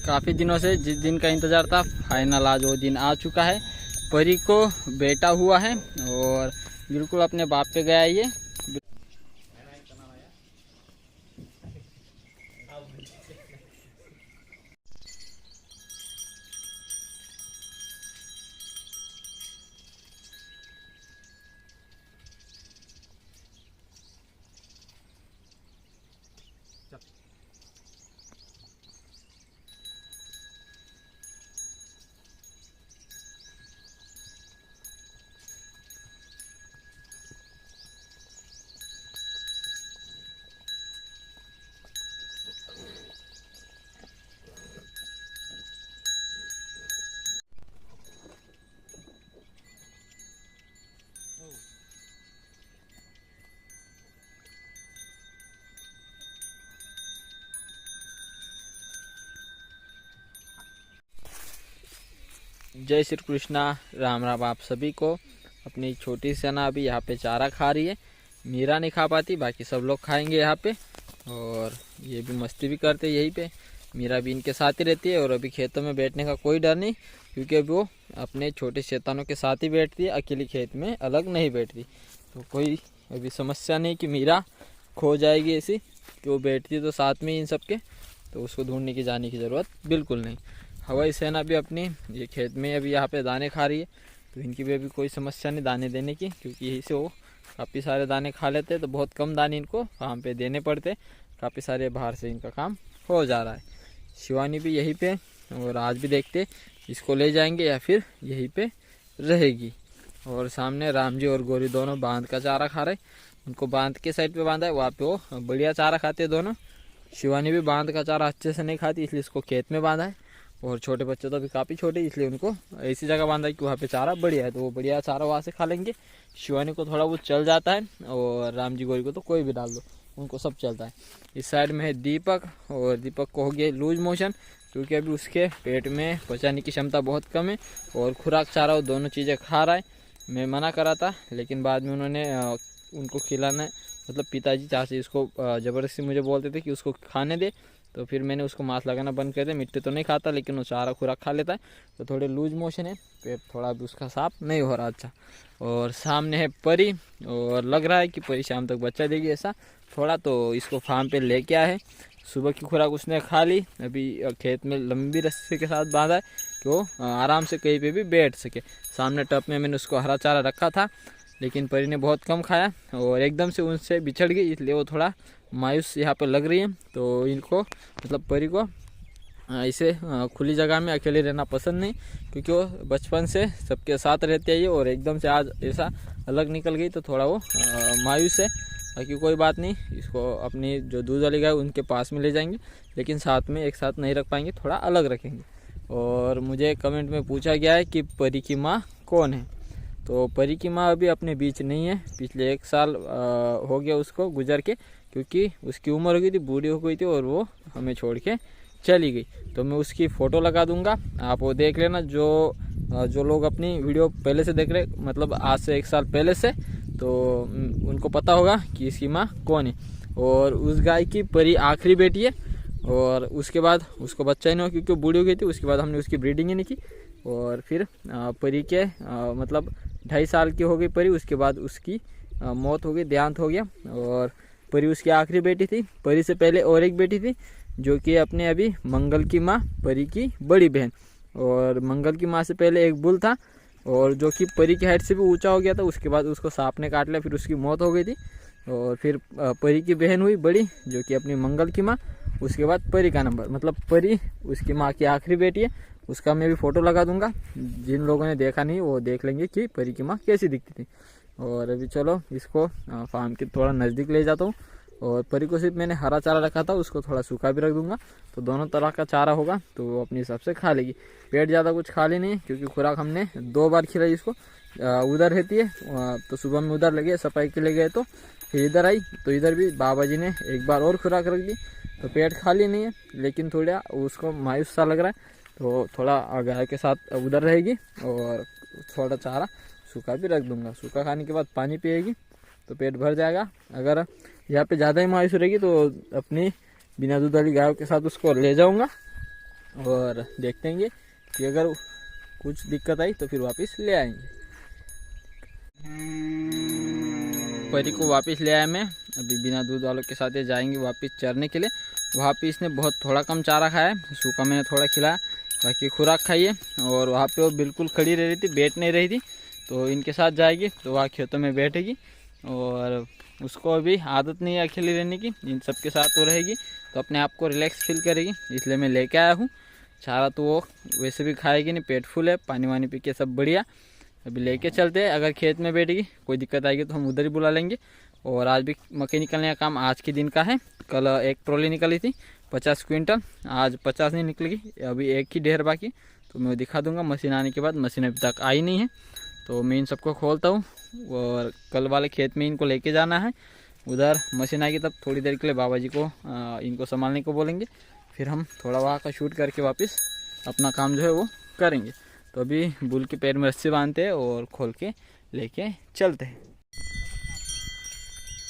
काफ़ी दिनों से जिस दिन का इंतज़ार था फाइनल आज वो दिन आ चुका है। परी को बेटा हुआ है और बिल्कुल अपने बाप पे गया ये। जय श्री कृष्णा, राम राम आप सभी को। अपनी छोटी सेना अभी यहाँ पे चारा खा रही है। मीरा नहीं खा पाती, बाकी सब लोग खाएंगे यहाँ पे। और ये भी मस्ती भी करते यहीं पे। मीरा भी इनके साथ ही रहती है और अभी खेतों में बैठने का कोई डर नहीं, क्योंकि अभी वो अपने छोटे शैतानों के साथ ही बैठती है, अकेली खेत में अलग नहीं बैठती। तो कोई अभी समस्या नहीं कि मीरा खो जाएगी ऐसी, कि वो बैठती तो साथ में इन सबके, तो उसको ढूंढने की जाने की ज़रूरत बिल्कुल नहीं। हवाई सेना भी अपनी ये खेत में अभी यहाँ पे दाने खा रही है, तो इनकी भी अभी कोई समस्या नहीं दाने देने की, क्योंकि यहीं से वो काफ़ी सारे दाने खा लेते हैं। तो बहुत कम दाने इनको फार्म पे देने पड़ते, काफ़ी सारे बाहर से इनका काम हो जा रहा है। शिवानी भी यहीं पे, और आज भी देखते इसको ले जाएंगे या फिर यहीं पे रहेगी। और सामने राम जी और गौरी दोनों बांध का चारा खा रहे। उनको बांध के साइड पे बांधा है, वहाँ पे वो बढ़िया चारा खाते हैं दोनों। शिवानी भी बांध का चारा अच्छे से नहीं खाती, इसलिए इसको खेत में बांधा है। और छोटे बच्चे तो अभी काफ़ी छोटे, इसलिए उनको ऐसी जगह बांधा है कि वहाँ पे चारा बढ़िया है, तो वो बढ़िया चारा वहाँ से खा लेंगे। शिवानी को थोड़ा बहुत चल जाता है, और राम जी गौरी को तो कोई भी डाल दो, उनको सब चलता है। इस साइड में है दीपक, और दीपक को हो गया लूज मोशन, क्योंकि अभी उसके पेट में पचाने की क्षमता बहुत कम है। और खुराक चारा वो दोनों चीज़ें खा रहा है। मैं मना करा था, लेकिन बाद में उन्होंने उनको खिलाना, मतलब पिताजी चाची इसको ज़बरदस्ती मुझे बोलते थे कि उसको खाने दे, तो फिर मैंने उसको मांस लगाना बंद कर दिया। मिट्टी तो नहीं खाता, लेकिन वो चारा खुराक खा लेता है। तो थोड़े लूज मोशन है, पेट थोड़ा भी उसका साफ नहीं हो रहा अच्छा। और सामने है परी, और लग रहा है कि परी शाम तक बच्चा देगी ऐसा। थोड़ा तो इसको फार्म पे लेके आया है। सुबह की खुराक उसने खा ली, अभी खेत में लंबी रस्सी के साथ बांधा है कि वो आराम से कहीं पे भी बैठ सके। सामने टब में मैंने उसको हरा चारा रखा था, लेकिन परी ने बहुत कम खाया और एकदम से उनसे बिछड़ गई, इसलिए वो थोड़ा मायूस यहाँ पे लग रही है। तो इनको, मतलब परी को ऐसे खुली जगह में अकेले रहना पसंद नहीं, क्योंकि वो बचपन से सबके साथ रहती है, और एकदम से आज ऐसा अलग निकल गई तो थोड़ा वो मायूस है। बाकी कोई बात नहीं, इसको अपनी जो दूध वाली गाय उनके पास में ले जाएंगे, लेकिन साथ में एक साथ नहीं रख पाएंगे, थोड़ा अलग रखेंगे। और मुझे कमेंट में पूछा गया है कि परी की माँ कौन है। तो परी की माँ अभी अपने बीच नहीं है, पिछले 1 साल हो गया उसको गुजर के, क्योंकि उसकी उम्र हो गई थी, बूढ़ी हो गई थी, और वो हमें छोड़ के चली गई। तो मैं उसकी फ़ोटो लगा दूंगा, आप वो देख लेना। जो लोग अपनी वीडियो पहले से देख रहे, मतलब आज से 1 साल पहले से, तो उनको पता होगा कि इसकी माँ कौन है। और उस गाय की परी आखिरी बेटी है, और उसके बाद उसको बच्चा ही नहीं हुआ, क्योंकि वो बूढ़ी हो गई थी। उसके बाद हमने उसकी ब्रीडिंग ही नहीं की। और फिर परी के मतलब 2.5 साल की हो गई परी, उसके बाद उसकी मौत हो गई, देहांत हो गया। और परी उसकी आखिरी बेटी थी। परी से पहले और एक बेटी थी, जो कि अपने अभी मंगल की माँ, परी की बड़ी बहन। और मंगल की माँ से पहले एक बुल था, और जो कि परी की हाइट से भी ऊंचा हो गया था। उसके बाद उसको सांप ने काट लिया, फिर उसकी मौत हो गई थी। और फिर परी की बहन हुई बड़ी, जो कि अपनी मंगल की माँ। उसके बाद परी का नंबर, मतलब परी उसकी माँ की आखिरी बेटी है। उसका मैं भी फ़ोटो लगा दूंगा, जिन लोगों ने देखा नहीं वो देख लेंगे कि परी की माँ कैसी दिखती थी। और अभी चलो इसको फार्म के थोड़ा नज़दीक ले जाता हूँ। और परी को सिर्फ मैंने हरा चारा रखा था, उसको थोड़ा सूखा भी रख दूंगा, तो दोनों तरह का चारा होगा, तो वो अपने हिसाब से खा लेगी। पेट ज़्यादा कुछ खा ली नहीं, क्योंकि खुराक हमने 2 बार खिलाई इसको। उधर रहती है, तो सुबह में उधर लगे सफाई के लिए गए, तो फिर इधर आई, तो इधर भी बाबा जी ने 1 बार और खुराक रख दी। तो पेट खाली नहीं है, लेकिन थोड़ा उसको मायूस सा लग रहा है, तो थोड़ा गाय के साथ उधर रहेगी। और थोड़ा चारा सूखा भी रख दूंगा, सूखा खाने के बाद पानी पिएगी तो पेट भर जाएगा। अगर यहाँ पे ज़्यादा ही मायूस रहेगी तो अपनी बिना दूध वाली गायों के साथ उसको ले जाऊंगा, और देखेंगे कि अगर कुछ दिक्कत आई तो फिर वापस ले आएंगे। परी को वापस ले आया मैं। अभी बिना दूध वालों के साथ जाएंगे वापस चरने के लिए। वहाँ पे इसने बहुत थोड़ा कम चारा खाया है, सूखा मैंने थोड़ा खिलाया, बाकी खुराक खाई है। और वहाँ पे वो बिल्कुल खड़ी रह रही थी, बैठ नहीं रही थी। तो इनके साथ जाएगी तो वहाँ खेतों में बैठेगी और उसको अभी आदत नहीं है अकेली रहने की, इन सब के साथ वो रहेगी तो अपने आप को रिलैक्स फील करेगी, इसलिए मैं लेके आया हूँ। चारा तो वो वैसे भी खाएगी नहीं, पेट फुल है, पानी वानी पी के सब बढ़िया। अभी लेके चलते हैं, अगर खेत में बैठेगी कोई दिक्कत आएगी तो हम उधर ही बुला लेंगे। और आज भी मकई निकलने का काम आज के दिन का है। कल एक ट्रॉली निकली थी 50 क्विंटल, आज 50 नहीं निकलेगी, अभी एक ही ढेर बाकी, तो मैं दिखा दूंगा मशीन आने के बाद। मशीन अभी तक आई नहीं है तो मैं इन सबको खोलता हूँ और कल वाले खेत में इनको लेके जाना है। उधर मशीन आएगी तब थोड़ी देर के लिए बाबा जी को इनको संभालने को बोलेंगे, फिर हम थोड़ा वहाँ का शूट करके वापस अपना काम जो है वो करेंगे। तो अभी बुल के पैर में रस्सी बांधते हैं और खोल के लेके चलते हैं।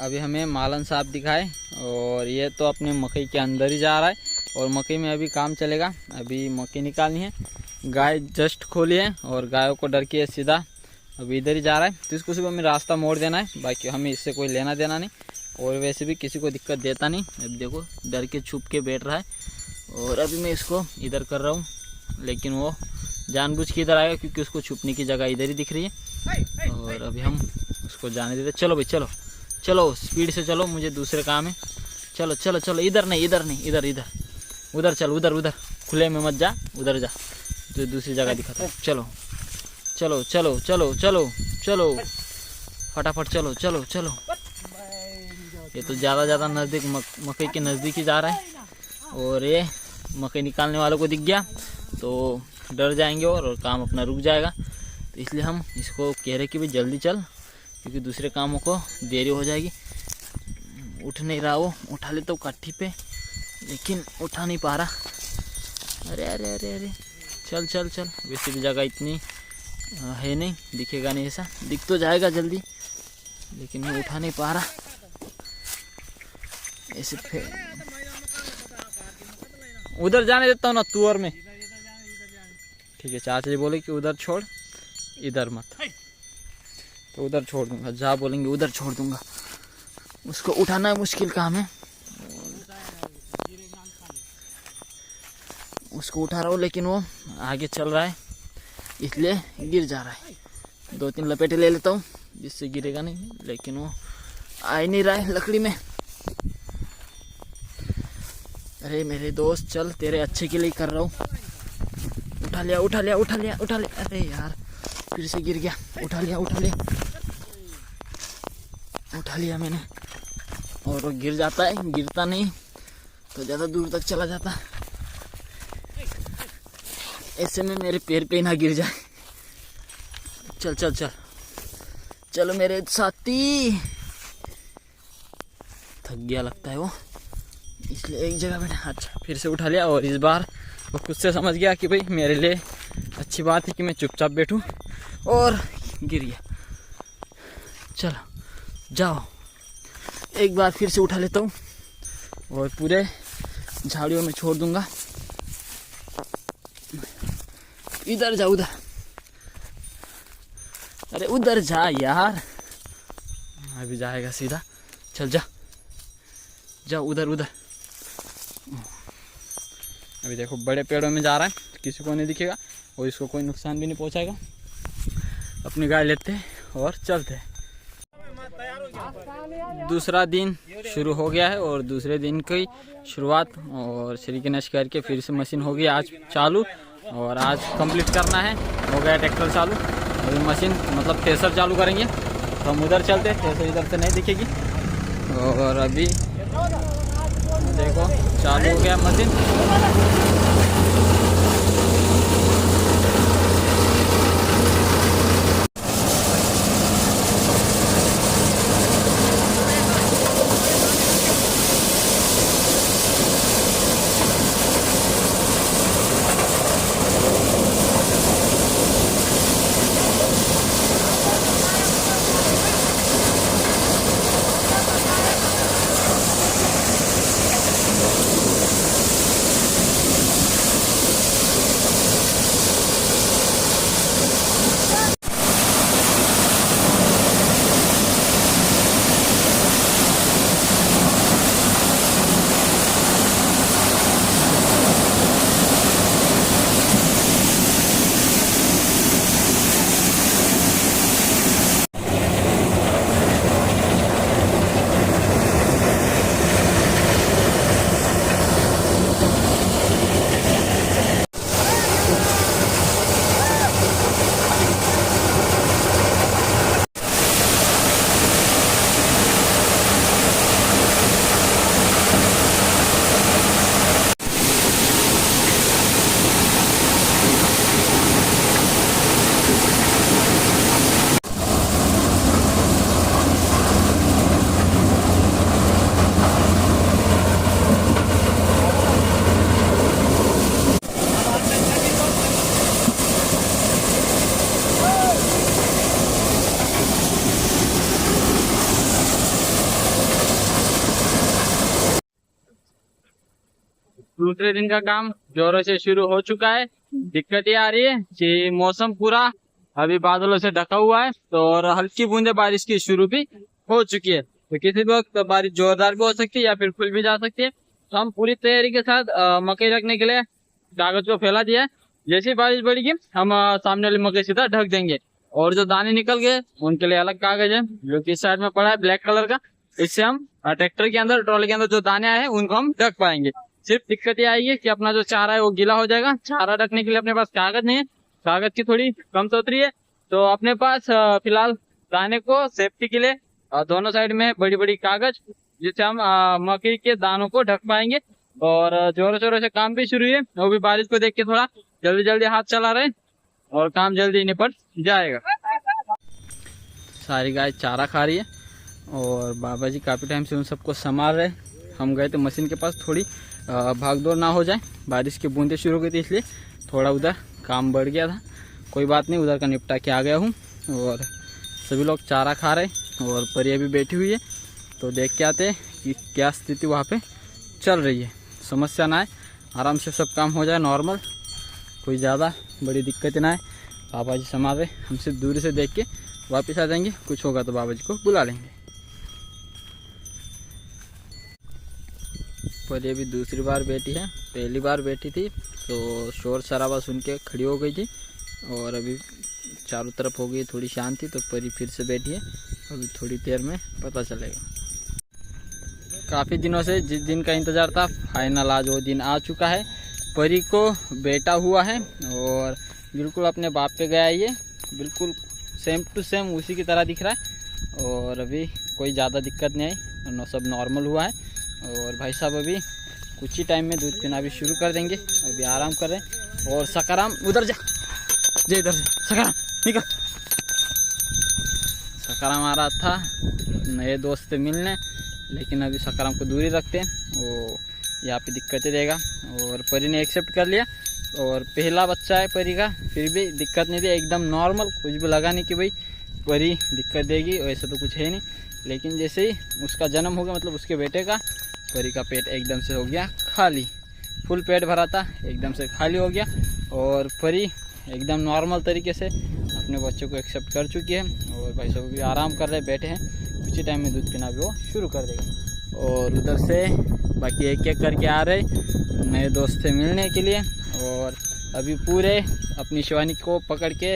अभी हमें मालन साहब दिखाए और ये तो अपने मकई के अंदर ही जा रहा है और मकई में अभी काम चलेगा। अभी मकई निकालनी है, गाय जस्ट खोली है और गायों को डर के सीधा अभी इधर ही जा रहा है। तो इसको सिर्फ हमें रास्ता मोड़ देना है, बाकी हमें इससे कोई लेना देना नहीं और वैसे भी किसी को दिक्कत देता नहीं। अब देखो डर के छुप के बैठ रहा है और अभी मैं इसको इधर कर रहा हूँ, लेकिन वो जानबूझ के इधर आएगा क्योंकि उसको छुपने की जगह इधर ही दिख रही है। और अभी हम उसको जाने देते। चलो भाई चलो चलो, स्पीड से चलो, मुझे दूसरे काम है। चलो चलो चलो, इधर नहीं इधर नहीं, इधर इधर, उधर चल, उधर उधर, खुले में मत जा, उधर जा, तो दूसरी जगह दिखाता है। चलो चलो चलो चलो चलो चलो, फटाफट चलो चलो चलो। ये तो ज़्यादा नज़दीक मकई के नज़दीक ही जा रहा है और ये मकई निकालने वालों को दिख गया तो डर जाएंगे और काम अपना रुक जाएगा। तो इसलिए हम इसको कह रहे कि भाई जल्दी चल, क्योंकि दूसरे कामों को देरी हो जाएगी। उठ नहीं रहा वो, उठा ले तो काठी पे, लेकिन उठा नहीं पा रहा। अरे अरे अरे अरे, चल चल चल। वैसे भी जगह इतनी है नहीं, दिखेगा नहीं, ऐसा दिख तो जाएगा जल्दी, लेकिन वो उठा नहीं पा रहा। ऐसे उधर जाने देता हूँ ना तुअर में। ठीक है, चाचा जी बोले कि उधर छोड़, इधर मत, तो उधर छोड़ दूंगा। जा बोलेंगे उधर छोड़ दूंगा। उसको उठाना मुश्किल काम है, उसको उठा रहा हूँ लेकिन वो आगे चल रहा है इसलिए गिर जा रहा है। 2-3 लपेटे ले लेता हूँ जिससे गिरेगा नहीं, लेकिन वो आ ही नहीं रहा है लकड़ी में। अरे मेरे दोस्त चल, तेरे अच्छे के लिए कर रहा हूँ। उठा लिया उठा लिया उठा लिया उठा लिया। अरे यार फिर से गिर गया। उठा लिया उठा लिया उठा लिया मैंने, और वो गिर जाता है, गिरता नहीं तो ज़्यादा दूर तक चला जाता। ऐसे में मेरे पैर पे ना गिर जाए। चल चल चल चलो मेरे साथी। थक गया लगता है वो, इसलिए एक जगह बैठा। अच्छा फिर से उठा लिया और इस बार वो खुद से समझ गया कि भाई मेरे लिए अच्छी बात है कि मैं चुपचाप बैठूं, और गिर गया। चलो जाओ, एक बार फिर से उठा लेता हूँ और पूरे झाड़ियों में छोड़ दूंगा। इधर जा, उधर, अरे उधर जा यार, अभी जाएगा सीधा। चल जा जा उधर उधर। अभी देखो बड़े पेड़ों में जा रहा है, किसी को नहीं दिखेगा और इसको कोई नुकसान भी नहीं पहुंचाएगा। अपनी गाय लेते हैं और चलते हैं। दूसरा दिन शुरू हो गया है और दूसरे दिन की शुरुआत और श्री गणेश करके फिर से मशीन होगी आज चालू, और आज कंप्लीट करना है। हो गया ट्रैक्टर चालू, अभी मशीन मतलब थ्रेसर चालू करेंगे। तो हम उधर चलते हैं, थ्रेसर इधर से नहीं दिखेगी। और अभी देखो चालू हो गया मशीन। दूसरे दिन का काम जोरों से शुरू हो चुका है। दिक्कत ये आ रही है कि मौसम पूरा अभी बादलों से ढका हुआ है, तो और हल्की बूंदे बारिश की शुरू भी हो चुकी है। तो किसी वक्त बारिश जोरदार भी हो सकती है या फिर खुल भी जा सकती है। तो हम पूरी तैयारी के साथ मकई रखने के लिए कागज को फैला दिया है। जैसी बारिश बढ़ेगी हम सामने वाली मकई सीधा ढक देंगे। और जो दाने निकल गए उनके लिए अलग कागज है जो कि इस साइड में पड़ा है ब्लैक कलर का। इससे हम ट्रैक्टर के अंदर, ट्रॉली के अंदर जो दाने आए हैं उनको हम ढक पाएंगे। सिर्फ दिक्कत ये आएगी कि अपना जो चारा है वो गीला हो जाएगा। चारा रखने के लिए अपने पास कागज नहीं है, कागज की थोड़ी कम सोतरी है। तो अपने पास फिलहाल दाने को सेफ्टी के लिए दोनों साइड में बड़ी बड़ी कागज, जिससे हम मकई के दानों को ढक पाएंगे। और जोरों शोरों से काम भी शुरू है, वो भी बारिश को देख के थोड़ा जल्दी जल्दी हाथ चला रहे और काम जल्दी निपट जाएगा। सारी गाय चारा खा रही है और बाबा जी काफ़ी टाइम से उन सबको संभाल रहे। हम गए थे मशीन के पास, थोड़ी भाग दौड़ ना हो जाए, बारिश की बूंदें शुरू हुई थी इसलिए थोड़ा उधर काम बढ़ गया था। कोई बात नहीं, उधर का निपटा के आ गया हूँ। और सभी लोग चारा खा रहे और परी भी बैठी हुई है। तो देख के आते हैं कि क्या स्थिति वहाँ पे चल रही है। समस्या ना आए, आराम से सब काम हो जाए नॉर्मल, कोई ज़्यादा बड़ी दिक्कत ना आए। बाबा जी संभाल रहे, हम सिर्फ दूर से देख के वापस आ जाएंगे। कुछ होगा तो बाबा जी को बुला लेंगे। परी अभी दूसरी बार बैठी है, पहली बार बैठी थी तो शोर शराबा सुन के खड़ी हो गई थी और अभी चारों तरफ हो गई थोड़ी शांति। तो परी फिर से बैठी है, अभी थोड़ी देर में पता चलेगा। काफ़ी दिनों से जिस दिन का इंतज़ार था, फाइनल आज वो दिन आ चुका है। परी को बेटा हुआ है और बिल्कुल अपने बाप पे गया है। ये बिल्कुल सेम टू सेम उसी की तरह दिख रहा है और अभी कोई ज़्यादा दिक्कत नहीं आई, सब नॉर्मल हुआ है। और भाई साहब अभी कुछ ही टाइम में दूध पीना भी शुरू कर देंगे, अभी आराम कर रहे हैं। और सकाराम उधर जा, इधर से सकाराम निकल। सकाराम आ रहा था नए दोस्त से मिलने, लेकिन अभी सकाराम को दूरी रखते हैं, वो यहाँ पे दिक्कतें देगा। और परी ने एक्सेप्ट कर लिया और पहला बच्चा है परी का, फिर भी दिक्कत नहीं दी, एकदम नॉर्मल। कुछ भी लगा नहीं कि भाई परी दिक्कत देगी, वैसा तो कुछ है नहीं। लेकिन जैसे ही उसका जन्म हो गया, मतलब उसके बेटे का, परी का पेट एकदम से हो गया खाली। फुल पेट भरा था, एकदम से खाली हो गया और परी एकदम नॉर्मल तरीके से अपने बच्चों को एक्सेप्ट कर चुकी है। और भाई साहब भी आराम कर रहे बैठे हैं, कुछ ही टाइम में दूध पीना भी वो शुरू कर देगा। और उधर से बाकी एक एक करके आ रहे नए दोस्त से मिलने के लिए। और अभी पूरे अपनी शिवानी को पकड़ के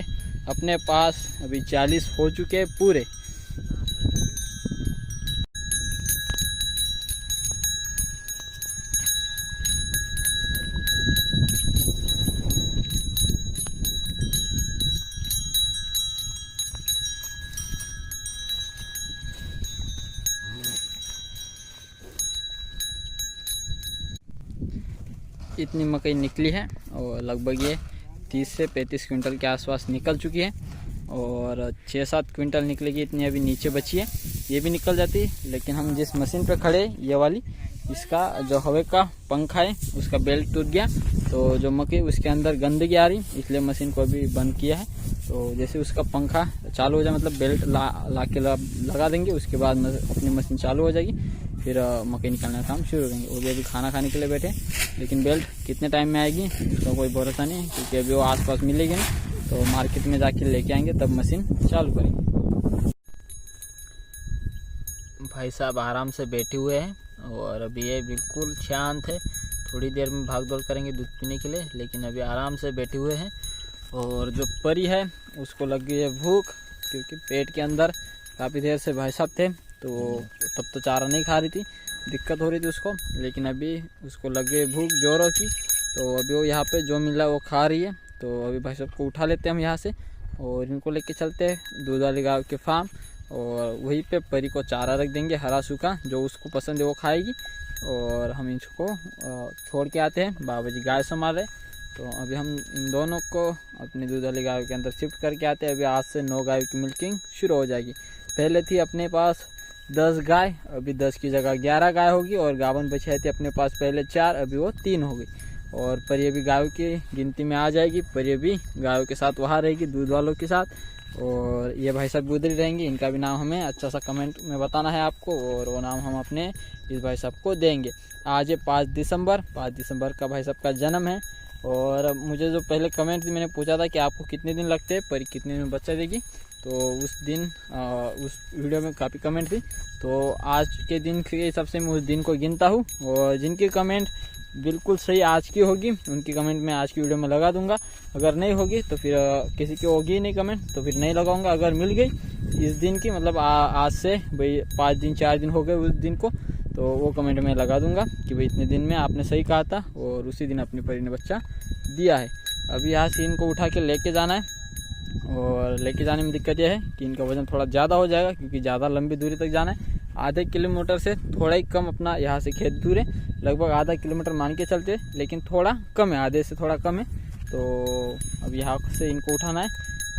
अपने पास अभी 40 हो चुके हैं पूरे। इतनी मकई निकली है और लगभग ये 30 से 35 क्विंटल के आसपास निकल चुकी है और 6-7 क्विंटल निकलेगी, इतनी अभी नीचे बची है। ये भी निकल जाती, लेकिन हम जिस मशीन पे खड़े ये वाली, इसका जो हवा का पंखा है उसका बेल्ट टूट गया, तो जो मकई उसके अंदर गंदगी आ रही, इसलिए मशीन को अभी बंद किया है। तो जैसे उसका पंखा चालू हो जाए, मतलब बेल्ट ला के लगा देंगे, उसके बाद अपनी मशीन चालू हो जाएगी, फिर मकई निकालने का काम शुरू करेंगे। वो भी अभी खाना खाने के लिए बैठे, लेकिन बेल्ट कितने टाइम में आएगी उसका कोई भरोसा नहीं है, क्योंकि अभी वो आसपास मिलेगी ना, तो मार्केट में जाके लेके आएंगे तब मशीन चालू करेंगे। भाई साहब आराम से बैठे हुए हैं और अभी ये बिल्कुल शांत है। थोड़ी देर में भाग दौड़ करेंगे दूध पीने के लिए, लेकिन अभी आराम से बैठे हुए हैं। और जो परी है उसको लग गई है भूख, क्योंकि पेट के अंदर काफ़ी देर से भाई साहब थे, तो तब तो चारा नहीं खा रही थी, दिक्कत हो रही थी उसको। लेकिन अभी उसको लग गई भूख जोरों की, तो अभी वो यहाँ पे जो मिला वो खा रही है। तो अभी भाई साहब को उठा लेते हैं हम यहाँ से और इनको लेके चलते हैं दूध वाली गाय के फार्म, और वहीं पे परी को चारा रख देंगे हरा सूखा, जो उसको पसंद है वो खाएगी। और हम इसको छोड़ के आते हैं, बाबा जी गाय संभाल रहे, तो अभी हम इन दोनों को अपनी दूध वाली गाय के अंदर शिफ्ट करके आते हैं। अभी आज से 9 गाय की मिल्किंग शुरू हो जाएगी। पहले थी अपने पास 10 गाय, अभी 10 की जगह 11 गाय होगी। और गावन बची थी अपने पास पहले 4, अभी वो 3 हो गई। और परी भी गायों की गिनती में आ जाएगी। परी भी गायों के साथ वहाँ रहेगी, दूध वालों के साथ। और ये भाई साहब भी उधर ही रहेंगे, इनका भी नाम हमें अच्छा सा कमेंट में बताना है आपको, और वो नाम हम अपने इस भाई साहब को देंगे। आज है 5 दिसंबर का भाई साहब का जन्म है। और मुझे जो पहले कमेंट मैंने पूछा था कि आपको कितने दिन लगते हैं, परी कितने दिन में बच्चा देगी, तो उस दिन उस वीडियो में काफ़ी कमेंट थी। तो आज के दिन के हिसाब से मैं उस दिन को गिनता हूँ, और जिनकी कमेंट बिल्कुल सही आज की होगी उनकी कमेंट मैं आज की वीडियो में लगा दूंगा। अगर नहीं होगी तो फिर किसी की होगी नहीं कमेंट तो फिर नहीं लगाऊंगा। अगर मिल गई इस दिन की, मतलब आज से भाई 5 दिन 4 दिन हो गए उस दिन को, तो वो कमेंट में लगा दूंगा कि भाई इतने दिन में आपने सही कहा था और उसी दिन अपनी परी ने बच्चा दिया है। अभी यहाँ से इनको उठा के लेके जाना है, और लेके जाने में दिक्कत यह है कि इनका वज़न थोड़ा ज़्यादा हो जाएगा, क्योंकि ज़्यादा लंबी दूरी तक जाना है। आधे किलोमीटर से थोड़ा ही कम अपना यहाँ से खेत दूर है, लगभग आधा किलोमीटर मान के चलते, लेकिन थोड़ा कम है, आधे से थोड़ा कम है। तो अब यहाँ से इनको उठाना है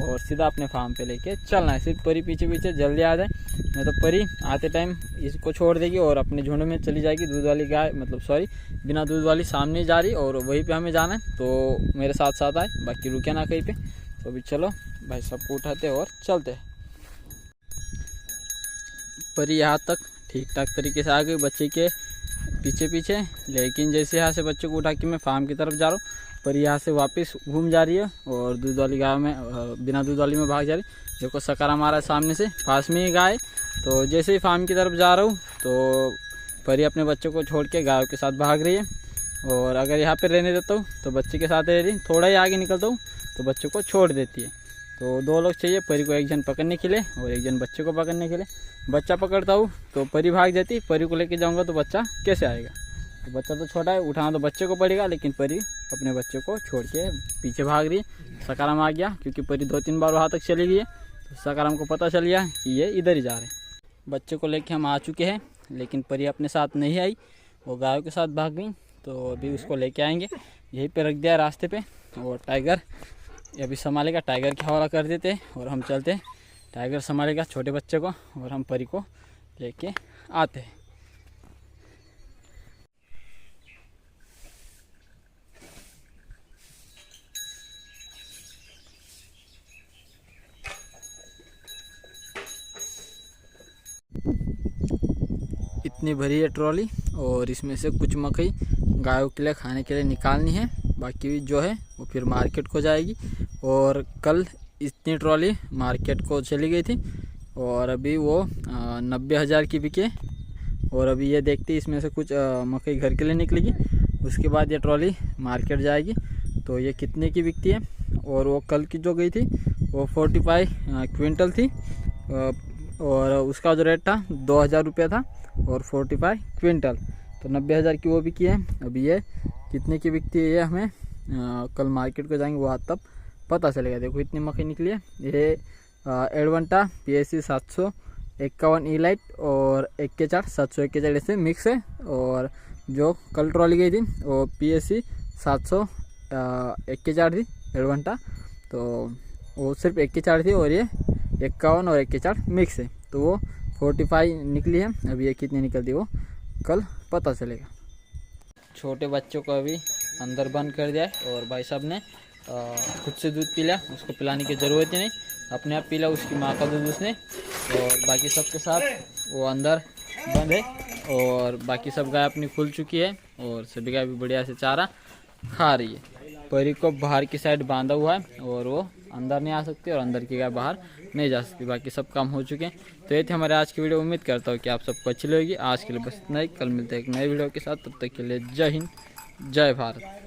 और सीधा अपने फार्म पे लेके चलना है। सिर्फ परी पीछे पीछे जल्दी आ जाए, नहीं तो परी आते टाइम इसको छोड़ देगी और अपने झुंड में चली जाएगी। दूध वाली गाय, मतलब सॉरी बिना दूध वाली सामने जा रही, और वहीं पे हमें जाना है। तो मेरे साथ साथ आए, बाकी रुके ना कहीं पे। तो अभी चलो भाई सबको उठाते और चलते हैं। परी यहाँ तक ठीक ठाक तरीके से आ गई बच्चे के पीछे पीछे, लेकिन जैसे यहाँ से बच्चे को उठा के मैं फार्म की तरफ जा रहा हूँ, पर यहाँ से वापस घूम जा रही है और दूध वाली गाय में बिना दूध वाली में भाग जा रही। देखो सकारा मारा है सामने से, पास में ही गाय। तो जैसे ही फार्म की तरफ जा रहा हूँ तो परी अपने बच्चे को छोड़ के गायों के साथ भाग रही है, और अगर यहाँ पर रहने देता हूँ तो बच्चे के साथ रह रही, थोड़ा ही आगे निकलता हूँ तो बच्चे को छोड़ देती है। तो 2 लोग चाहिए, परी को एक जन पकड़ने के लिए और एक जन बच्चे को पकड़ने के लिए। बच्चा पकड़ता हूँ तो परी भाग जाती, परी को लेके जाऊँगा तो बच्चा कैसे आएगा। तो बच्चा तो छोटा है, उठाना तो बच्चे को पड़ेगा, लेकिन परी अपने बच्चे को छोड़ के पीछे भाग रही है। सकाराम आ गया, क्योंकि परी 2-3 बार वहाँ तक चली गई है, तो सकाराम को पता चल गया कि ये इधर ही जा रहे हैं। बच्चे को लेके हम आ चुके हैं, लेकिन परी अपने साथ नहीं आई, वो गायों के साथ भाग गई। तो अभी उसको लेके आएंगे, यहीं पे रख दिया रास्ते पे, और टाइगर अभी संभालेगा। टाइगर के हवाला कर देते और हम चलते। टाइगर संभालेगा छोटे बच्चे को और हम परी को लेके आते हैं। इतनी भरी है ट्रॉली, और इसमें से कुछ मकई गायों के लिए खाने के लिए निकालनी है, बाकी जो है वो फिर मार्केट को जाएगी। और कल इतनी ट्रॉली मार्केट को चली गई थी, और अभी वो 90,000 की बिके। और अभी ये देखते इसमें से कुछ मकई घर के लिए निकलेगी, उसके बाद ये ट्रॉली मार्केट जाएगी। तो ये कितने की बिकती है, और वो कल की जो गई थी वो 45 क्विंटल थी, और उसका जो रेट था 2,000 रुपये था, और 45 क्विंटल, तो 90,000 की वो बिकी है। अभी ये कितने की बिकती है ये हमें कल मार्केट को जाएंगे वहाँ तब पता चलेगा। देखो इतनी मकई निकली है। ये एडवंटा PSC 751 ई-लाइट और 1 741 ऐसे मिक्स है, और जो कल ट्रॉली गई थी वो PSC 741 थी एडवंटा, तो वो सिर्फ 1 थी, और ये 51 और 1 मिक्स है, तो वो 45 निकली है। अभी ये कितनी निकलती है वो कल पता चलेगा। छोटे बच्चों को अभी अंदर बंद कर दिया है, और भाई साहब ने खुद से दूध पी लिया, उसको पिलाने की ज़रूरत ही नहीं, अपने आप पी लिया उसकी माँ का दूध उसने। और बाकी सब के साथ वो अंदर बंद है, और बाकी सब गाय अपनी खुल चुकी है, और सभी गाय भी बढ़िया से चारा खा रही है। परी को बाहर की साइड बांधा हुआ है, और वो अंदर नहीं आ सकती, और अंदर की गाय बाहर नहीं जा सकती। बाकी सब काम हो चुके हैं। तो ये थे हमारे आज की वीडियो। उम्मीद करता हूँ कि आप सबको अच्छी लगेगी। आज के लिए बस इतना ही, कल मिलते हैं एक नए वीडियो के साथ। तब तक के लिए जय हिंद, जय भारत।